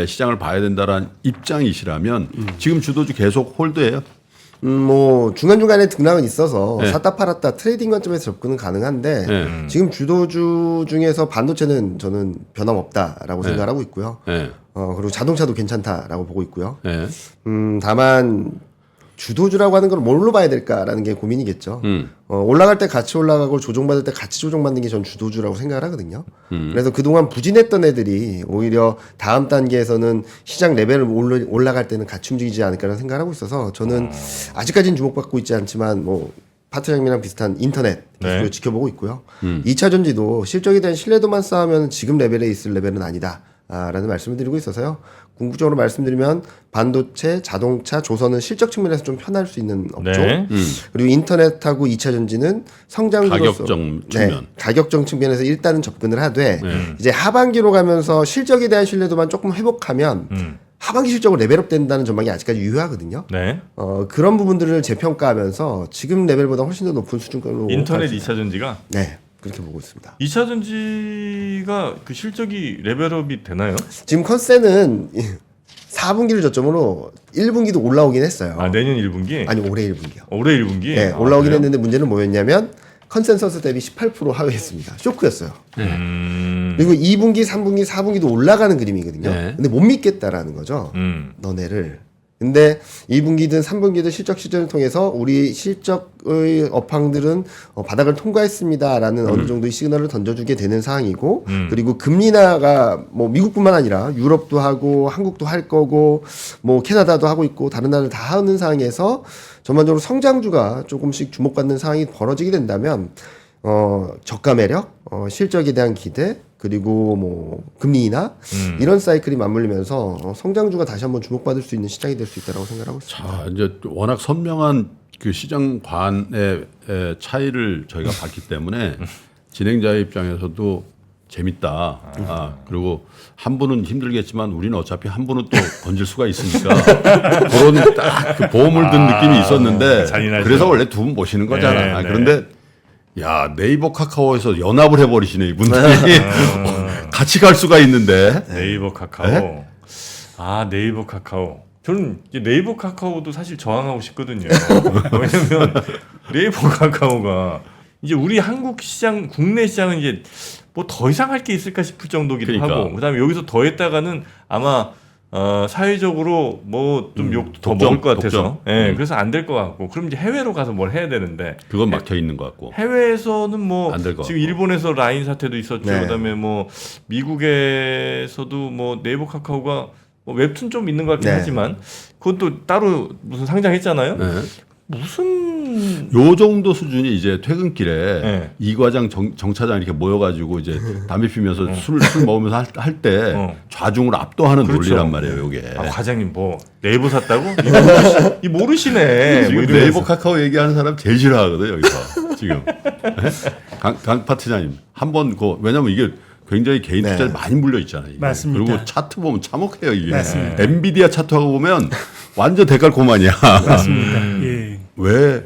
시장을 봐야 된다라는 입장이시라면 지금 주도주 계속 홀드해요? 뭐 중간중간에 등락은 있어서 샀다 팔았다 트레이딩 관점에서 접근은 가능한데 지금 주도주 중에서 반도체는 저는 변함없다라고 생각하고 있고요. 그리고 자동차도 괜찮다라고 보고 있고요. 다만 주도주라고 하는 걸 뭘로 봐야 될까라는 게 고민이겠죠. 올라갈 때 같이 올라가고 조정받을 때 같이 조정받는 게 전 주도주라고 생각을 하거든요. 그래서 그동안 부진했던 애들이 오히려 다음 단계에서는 시장 레벨을 올라갈 때는 같이 움직이지 않을까라는 생각을 하고 있어서 저는 아직까지는 주목받고 있지 않지만 뭐 파트장님이랑 비슷한 인터넷 기술을 지켜보고 있고요. 2차 전지도 실적에 대한 신뢰도만 쌓으면 지금 레벨에 있을 레벨은 아니다. 라는 말씀을 드리고 있어서요. 궁극적으로 말씀드리면 반도체, 자동차, 조선은 실적 측면에서 좀 편할 수 있는 업종. 그리고 인터넷하고 2차 전지는 성장주로서 가격적 측면. 가격적 측면에서 일단은 접근을 하되 이제 하반기로 가면서 실적에 대한 신뢰도만 조금 회복하면 하반기 실적으로 레벨업 된다는 전망이 아직까지 유효하거든요. 그런 부분들을 재평가하면서 지금 레벨보다 훨씬 더 높은 수준으로 인터넷 2차 전지가 그렇게 보고 있습니다. 2차 전지가 그 실적이 레벨업이 되나요? 지금 컨센은 4분기를 저점으로 1분기도 올라오긴 했어요. 내년 1분기? 아니 올해 1분기요. 올해 1분기? 네, 올라오긴 했는데 문제는 뭐였냐면 컨센서스 대비 18% 하회했습니다. 쇼크였어요. 그리고 2분기, 3분기, 4분기도 올라가는 그림이거든요. 근데 못 믿겠다라는 거죠. 너네를. 근데 2분기든 3분기든 실적 시즌을 통해서 우리 실적의 업황들은 바닥을 통과했습니다라는 어느 정도의 시그널을 던져주게 되는 상황이고 그리고 금리 인하가 뭐 미국뿐만 아니라 유럽도 하고 한국도 할 거고 뭐 캐나다도 하고 있고 다른 나라들 다 하는 상황에서 전반적으로 성장주가 조금씩 주목받는 상황이 벌어지게 된다면 저가 매력, 실적에 대한 기대 그리고 뭐 금리 인하 이런 사이클이 맞물리면서 성장주가 다시 한번 주목받을 수 있는 시장이 될 수 있다고 생각하고 있습니다. 자, 이제 워낙 선명한 그 시장관의 차이를 저희가 봤기 때문에 진행자의 입장에서도 재밌다. 그리고 한 분은 힘들겠지만 우리는 어차피 한 분은 또 건질 수가 있으니까 그런 딱 그 보험을 든 느낌이 있었는데 잔인하죠. 그래서 원래 두 분 모시는 거잖아. 그런데 야, 네이버 카카오에서 연합을 해버리시네 이분들이. 같이 갈 수가 있는데. 네이버 카카오. 네이버 카카오. 저는 이제 네이버 카카오도 사실 저항하고 싶거든요. 왜냐면 네이버 카카오가 이제 우리 한국 시장, 국내 시장은 이제 뭐 더 이상 할 게 있을까 싶을 정도기도 하고, 그다음에 여기서 더 했다가는 아마 사회적으로 뭐 좀 욕 더 독점, 먹을 것 같아서, 독점. 예, 그래서 안 될 것 같고, 그럼 이제 해외로 가서 뭘 해야 되는데, 그건 막혀 있는 것 같고. 해외에서는 뭐 안될것 지금 같고. 일본에서 라인 사태도 있었죠. 네. 그다음에 뭐 미국에서도 뭐 네이버 카카오가 뭐 웹툰 좀 있는 것 같긴 네. 하지만 그것도 따로 무슨 상장했잖아요. 네. 무슨 요 정도 수준이 이제 퇴근길에 네. 이 과장 정 차장 이렇게 모여가지고 이제 담배 피면서 술 먹으면서 할 때 좌중을 압도하는 그렇죠. 논리란 말이에요. 이게 과장님 뭐 네이버 샀다고? 이 모르시네. 지금 뭐 이러면서. 네이버 카카오 얘기하는 사람 제일 싫어하거든요. 여기서 지금 강 파트장님 한번 왜냐면 이게 굉장히 개인 네. 투자에 많이 물려 있잖아요. 이게. 맞습니다. 그리고 차트 보면 참혹해요. 이게 맞습니다. 엔비디아 차트하고 보면 완전 대깔코만이야. 맞습니다. 예. 왜?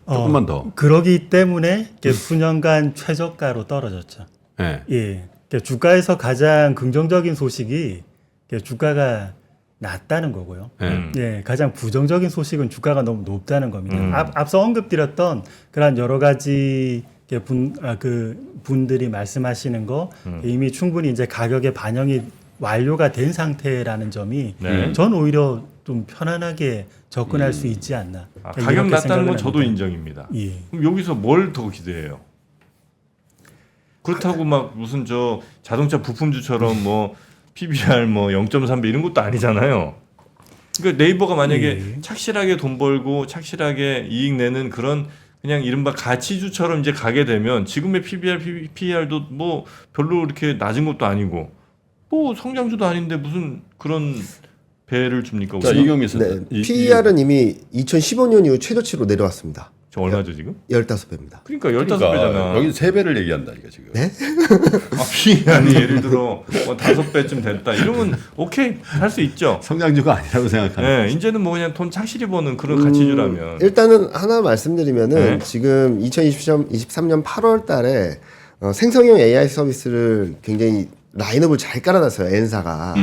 조금만 더. 그러기 때문에 이렇게 수년간 최저가로 떨어졌죠. 네. 예. 그러니까 주가에서 가장 긍정적인 소식이 이렇게 주가가 낮다는 거고요. 네. 예, 가장 부정적인 소식은 주가가 너무 높다는 겁니다. 앞서 언급드렸던 그런 여러 가지 이렇게 분들이 말씀하시는 거 이미 충분히 이제 가격에 반영이 완료가 된 상태라는 점이 네. 전 오히려 좀 편안하게 접근할 수 있지 않나. 가격 이렇게 낮다는 건 생각을 저도 합니다. 인정입니다. 예. 그럼 여기서 뭘 더 기대해요? 그렇다고 막 무슨 저 자동차 부품주처럼 뭐 PBR 뭐 0.3배 이런 것도 아니잖아요. 그러니까 네이버가 만약에 예. 착실하게 돈 벌고 착실하게 이익 내는 그런 그냥 이른바 가치주처럼 이제 가게 되면 지금의 PBR, PER도 뭐 별로 이렇게 낮은 것도 아니고 뭐 성장주도 아닌데 무슨 그런 배를 줍니까? 자, 우리가? 이경미 네. 선생. PER은 이미 2015년 이후 최저치로 내려왔습니다. 저 얼마죠 지금? 15배입니다. 그러니까 15배잖아. 여기 3배를 얘기한다 이거 지금. 네? PER이 예를 들어 뭐 5배쯤 됐다. 이러면 오케이 할 수 있죠. 성장주가 아니라고 생각하는. 네, 이제는 뭐 그냥 돈 착실히 버는 그런 가치주라면. 일단은 하나 말씀드리면은 네. 지금 2023년 8월 달에 생성형 AI 서비스를 굉장히 라인업을 잘 깔아놨어요. N사가.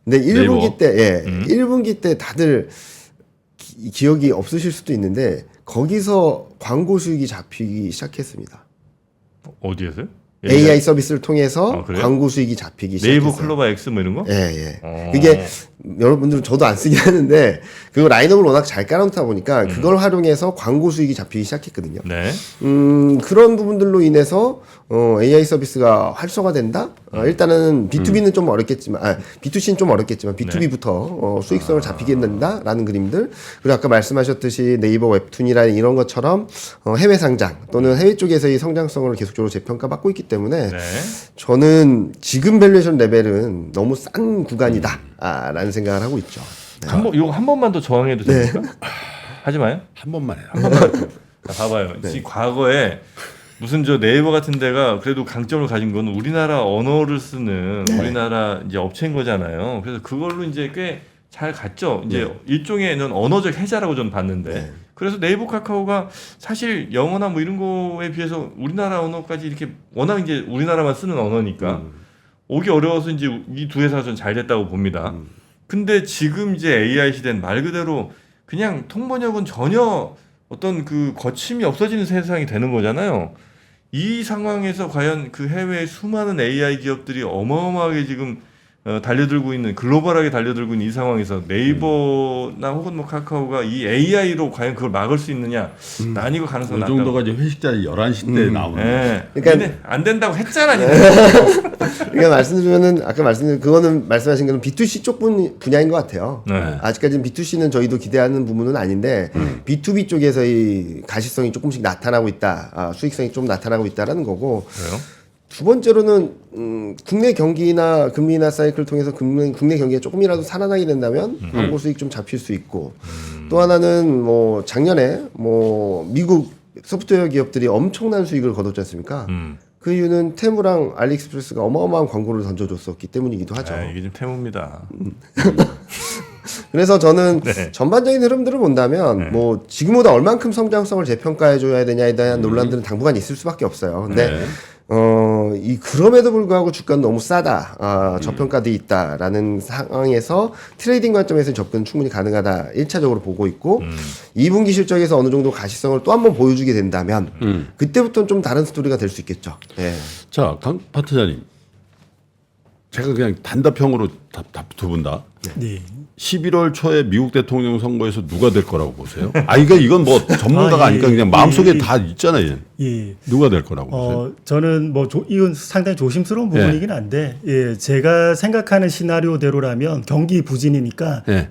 근데 1분기 때, 1분기 때 다들 기억이 없으실 수도 있는데 거기서 광고 수익이 잡히기 시작했습니다. 어디에서요? AI 서비스를 통해서 아, 그래요? 광고 수익이 잡히기 시작했어요. 네이버 클로바 X 뭐 이런 거? 예, 예. 그게 여러분들은 저도 안 쓰긴 하는데 그 라인업을 워낙 잘 깔아놓다 보니까 그걸 활용해서 광고 수익이 잡히기 시작했거든요. 네. 그런 부분들로 인해서 AI 서비스가 활성화된다? 일단은 B2B는 좀 어렵겠지만, B2C는 좀 어렵겠지만 B2B부터 수익성을 잡히게 된다라는 그림들. 그리고 아까 말씀하셨듯이 네이버 웹툰이라는 이런 것처럼 해외 상장 또는 해외 쪽에서의 성장성을 계속적으로 재평가받고 있기 때문에 네. 저는 지금 밸류에이션 레벨은 너무 싼 구간이다. 라는 생각을 하고 있죠. 이거 한 번만 더 저항해도 됩니까? 하지 마요. 한 번만 해요. 자, 봐봐요. 지금 과거에 무슨 저 네이버 같은 데가 그래도 강점을 가진 건 우리나라 언어를 쓰는 우리나라 이제 업체인 거잖아요. 그래서 그걸로 이제 꽤 잘 갔죠. 이제 일종의 언어적 해자라고 저는 봤는데. 그래서 네이버 카카오가 사실 영어나 뭐 이런 거에 비해서 우리나라 언어까지 이렇게 워낙 이제 우리나라만 쓰는 언어니까 오기 어려워서 이제 이 두 회사가 전 잘 됐다고 봅니다. 근데 지금 이제 AI 시대는 말 그대로 그냥 통번역은 전혀 어떤 그 거침이 없어지는 세상이 되는 거잖아요. 이 상황에서 과연 그 해외의 수많은 AI 기업들이 어마어마하게 지금 달려들고 있는 글로벌하게 달려들고 있는 이 상황에서 네이버나 혹은 뭐 카카오가 이 AI로 과연 그걸 막을 수 있느냐? 난 이거 가능성 이 낮다고. 정도가 이제 회식 자리 11시 때 나오는. 예. 그러니까- 니네 안 된다고 했잖아. 니네. 그러니까 말씀드리면은 아까 말씀드린 그거는 말씀하신 거는 B2C 쪽 분야인 것 같아요. 네. 아직까지는 B2C는 저희도 기대하는 부분은 아닌데 B2B 쪽에서의 가시성이 조금씩 나타나고 있다, 수익성이 좀 나타나고 있다라는 거고. 그래요? 두 번째로는 국내 경기나 금리나 사이클을 통해서 국내 경기가 조금이라도 살아나게 된다면 광고 수익 좀 잡힐 수 있고 또 하나는 뭐 작년에 뭐 미국 소프트웨어 기업들이 엄청난 수익을 거뒀지 않습니까? 그 이유는 테무랑 알리익스프레스가 어마어마한 광고를 던져줬었기 때문이기도 하죠. 아, 이게 좀 태무입니다. 그래서 저는 네. 전반적인 흐름들을 본다면 뭐 지금보다 얼만큼 성장성을 재평가해 줘야 되냐에 대한 논란들은 당분간 있을 수밖에 없어요. 근데 그럼에도 불구하고 주가는 너무 싸다, 저평가돼 있다라는 상황에서 트레이딩 관점에서 접근 충분히 가능하다 1차적으로 보고 있고 2분기 실적에서 어느 정도 가시성을 또 한번 보여주게 된다면 그때부터는 좀 다른 스토리가 될 수 있겠죠. 네. 자, 강 파트장님. 제가 그냥 단답형으로 두 분 다. 네. 11월 초에 미국 대통령 선거에서 누가 될 거라고 보세요? 이건 뭐 전문가가 아, 예, 아니까 그냥 마음속에 예, 다 있잖아요. 예. 누가 될 거라고 보세요? 저는 뭐 이건 상당히 조심스러운 부분이긴 한데, 예, 제가 생각하는 시나리오대로라면 경기 부진이니까 예.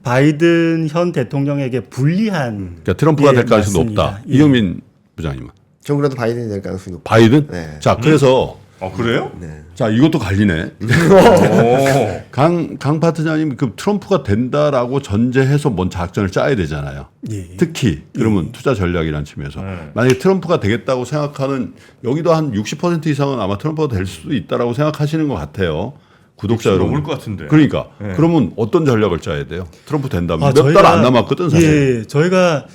바이든 현 대통령에게 불리한 그러니까 트럼프가 될 가능성이 맞습니다. 높다. 예. 이경민 부장님은 전 그래도 바이든이 될 가능성이 높고. 바이든? 네. 자, 그래서 그래요? 자, 이것도 갈리네. 오. 강 파트장님 그 트럼프가 된다라고 전제해서 뭔 작전을 짜야 되잖아요. 예. 특히 그러면 투자 전략이라는 측면에서 만약에 트럼프가 되겠다고 생각하는 여기도 한 60% 이상은 아마 트럼프가 될 수도 있다라고 생각하시는 것 같아요. 구독자 여러분. 넘을 것 같은데. 그러니까 그러면 어떤 전략을 짜야 돼요? 트럼프 된다면 몇 달 저희가- 안 남았거든 사실. 예, 저희가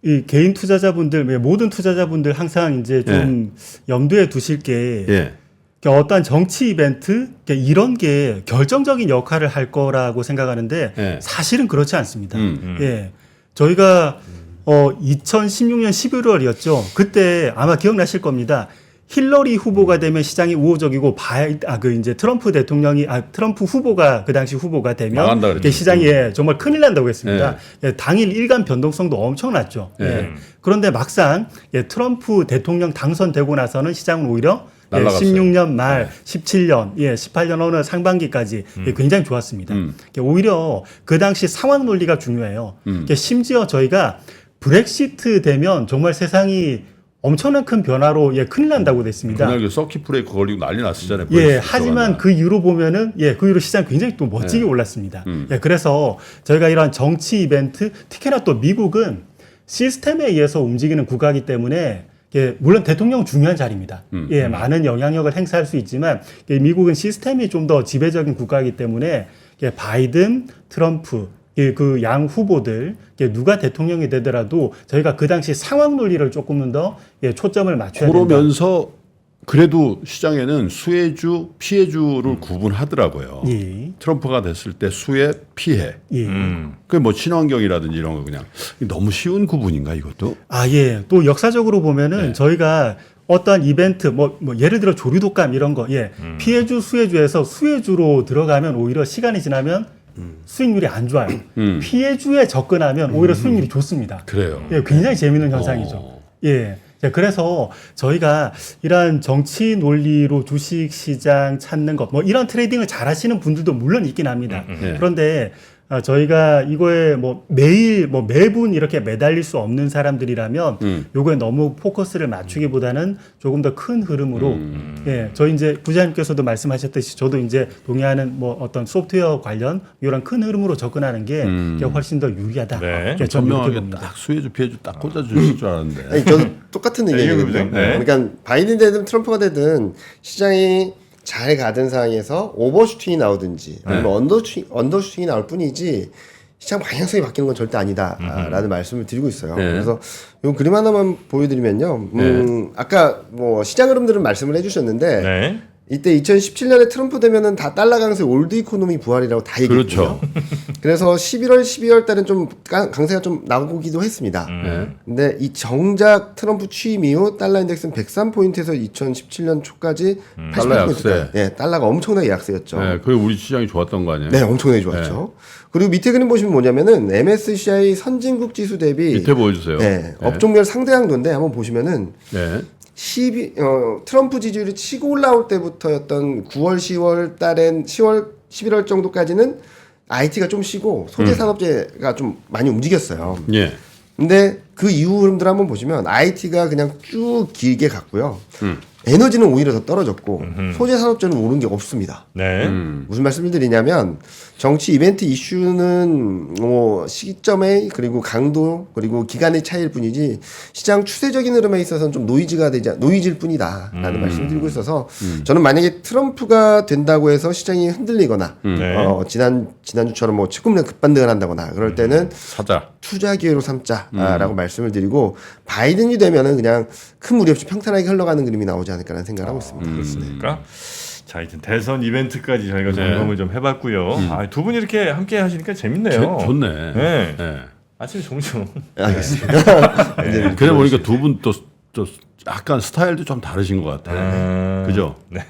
이 개인 투자자분들, 모든 투자자분들 항상 이제 좀 염두에 두실 게 예. 어떠한 정치 이벤트 이런 게 결정적인 역할을 할 거라고 생각하는데 예. 사실은 그렇지 않습니다. 예, 저희가 2016년 11월이었죠. 그때 아마 기억나실 겁니다. 힐러리 후보가 되면 시장이 우호적이고 이제 트럼프 대통령이 트럼프 후보가 그 당시 후보가 되면 나간다 그랬죠. 시장이 정말 큰일 난다고 했습니다. 예, 당일 일간 변동성도 엄청났죠. 예. 그런데 막상 트럼프 대통령 당선되고 나서는 시장은 오히려 날아갔어요. 16년 말, 17년, 18년 어느 상반기까지 굉장히 좋았습니다. 오히려 그 당시 상황 논리가 중요해요. 심지어 저희가 브렉시트 되면 정말 세상이 엄청난 큰 변화로 큰일 난다고 됐습니다. 그날 그 서킷 브레이크 걸리고 난리 났었잖아요. 하지만 그 이후로 보면은 그 이후로 시장 굉장히 또 멋지게 올랐습니다. 그래서 저희가 이러한 정치 이벤트, 특히나 또 미국은 시스템에 의해서 움직이는 국가이기 때문에 물론 대통령은 중요한 자리입니다. 많은 영향력을 행사할 수 있지만 미국은 시스템이 좀 더 지배적인 국가이기 때문에 바이든, 트럼프 그 양 후보들 누가 대통령이 되더라도 저희가 그 당시 상황 논리를 조금은 더 초점을 맞춰야 된다. 그러면서 그래도 시장에는 수혜주, 피해주를 구분하더라고요. 예. 트럼프가 됐을 때 수혜, 피해. 예. 그게 뭐 친환경이라든지 이런 거 그냥 너무 쉬운 구분인가 이것도? 또 역사적으로 보면은 저희가 어떠한 이벤트, 뭐 예를 들어 조류독감 이런 거, 피해주, 수혜주에서 수혜주로 들어가면 오히려 시간이 지나면 수익률이 안 좋아요. 피해주에 접근하면 오히려 수익률이 좋습니다. 그래요. 굉장히 재미있는 현상이죠. 그래서 저희가 이러한 정치 논리로 주식 시장 찾는 것, 이런 트레이딩을 잘 하시는 분들도 물론 있긴 합니다. 그런데 저희가 이거에 매분 이렇게 매달릴 수 없는 사람들이라면 요거에 너무 포커스를 맞추기보다는 조금 더 큰 흐름으로 저희 이제 부장님께서도 말씀하셨듯이 저도 이제 동의하는 어떤 소프트웨어 관련 이런 큰 흐름으로 접근하는 게 훨씬 더 유리하다. 네. 저는 이렇게 전명하게 봅니다. 딱 수혜주, 피해주 딱 꽂아주실 줄 알았는데. 아니, 저도 똑같은 의견이거든요. 네. 그러니까 바이든 되든 트럼프가 되든 시장이 잘 가던 상황에서 오버슈팅이 나오든지 아니면 언더슈팅이 나올 뿐이지 시장 방향성이 바뀌는 건 절대 아니다라는 말씀을 드리고 있어요. 그래서 이 그림 하나만 보여드리면요. 아까 시장 흐름들은 말씀을 해주셨는데 네. 이때 2017년에 트럼프 되면은 다 달러 강세 올드 이코노미 부활이라고 다 얘기했거든요. 그래서 11월, 12월 달은 좀 강세가 좀 나오기도 했습니다. 근데 이 정작 트럼프 취임 이후 달러 인덱스는 103포인트에서 2017년 초까지 달러 88포인트. 달러가 엄청나게 약세였죠. 네, 그게 우리 시장이 좋았던 거 아니에요? 네, 엄청나게 좋았죠. 그리고 밑에 그림 보시면 뭐냐면은 MSCI 선진국 지수 대비 밑에 보여주세요. 업종별 상대 강도인데 한번 보시면은 네. 트럼프 지지율이 치고 올라올 때부터였던 9월, 10월 달엔 10월, 11월 정도까지는 IT가 좀 쉬고 소재 산업재가 좀 많이 움직였어요. 예. 근데 그 이후 흐름들 한번 보시면 IT가 그냥 쭉 길게 갔고요. 에너지는 오히려 더 떨어졌고 소재 산업재는 오른 게 없습니다. 네. 무슨 말씀을 드리냐면 정치 이벤트 이슈는 시점의 그리고 강도 그리고 기간의 차이일 뿐이지 시장 추세적인 흐름에 있어서는 좀 노이즈일 뿐이다라는 말씀을 드리고 있어서 저는 만약에 트럼프가 된다고 해서 시장이 흔들리거나 지난주처럼 최근에 급반등을 한다거나 그럴 때는 사자. 투자 기회로 삼자라고 말씀을 드리고 바이든이 되면은 그냥 큰 무리 없이 평탄하게 흘러가는 그림이 나오지 않을까라는 생각을 하고 있습니다. 그렇습니까? 자, 이제 대선 이벤트까지 저희가 점검을 좀 해봤고요. 두 분이 이렇게 함께 하시니까 재밌네요. 좋네. 네. 네. 아침에 종종. 알겠습니다. 그래 보니까 두 분 또 또 약간 스타일도 좀 다르신 것 같아요. 그죠? 네.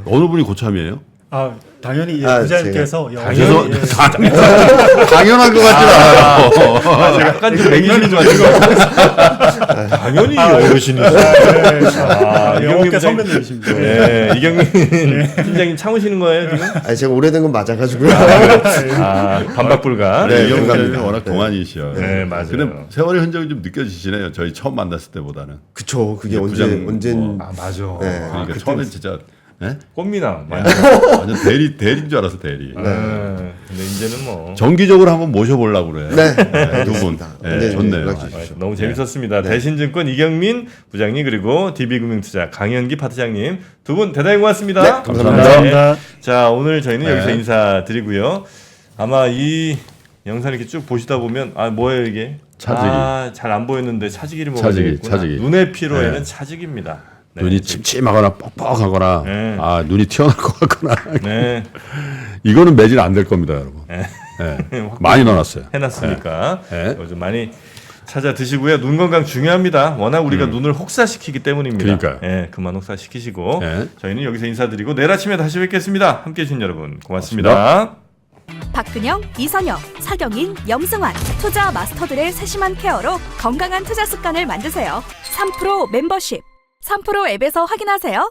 어느 분이 고참이에요? 아 당연히 예, 아, 부장님께서 당연- 예. 당연한 것 같진 않아요. 아, 약간 좀 매기시는 줄 알고. 당연히 어르신이죠. 아, 영업계 부장님. 선배님이십니다. 네, 이경민 팀장님 참으시는 거예요 지금? 아니 제가 오래된 건 맞아가지고요. 아, 반박 불가. 네, 이경민 공감합니다. 기자님 워낙 동안이시여. 네, 맞아요. 근데 세월의 흔적이 좀 느껴지시네요. 저희 처음 만났을 때보다는. 그쵸. 그게 언젠 아, 맞아. 네. 그러니까 처음에 진짜 네? 꽃미남. 완전 대리인 줄 알았어 대리. 근데 이제는 뭐 정기적으로 한번 모셔보려고 그래요. 네. 두 분. 알겠습니다. 네, 언제든지 좋네요. 연락 주십시오. 너무 재밌었습니다. 대신증권 이경민 부장님 그리고 DB금융투자 강현기 파트장님 두 분 대단히 고맙습니다. 네, 감사합니다. 자 오늘 저희는 네. 여기서 인사드리고요. 아마 이 영상 이렇게 쭉 보시다 보면 아 뭐예요 이게? 차지기. 잘 안 보였는데 차지기를 차지기, 먹어야겠구나. 차지기. 눈의 피로에는 네. 차지기입니다. 네. 눈이 침침하거나 뻑뻑하거나 네. 아 눈이 튀어나올 것 같거나 네. 이거는 매진 안 될 겁니다, 여러분. 네. 네. 많이 넣어놨어요. 해놨으니까 네. 이거 좀 많이 찾아 드시고요. 눈 건강 중요합니다. 워낙 우리가 눈을 혹사시키기 때문입니다. 그러니까요. 예, 그만 혹사시키시고 네. 저희는 여기서 인사드리고 내일 아침에 다시 뵙겠습니다. 함께해 주신 여러분 고맙습니다. 박근영, 이선영, 사경인, 염승환 투자 마스터들의 세심한 케어로 건강한 투자 습관을 만드세요. 3프로 멤버십 3프로 앱에서 확인하세요.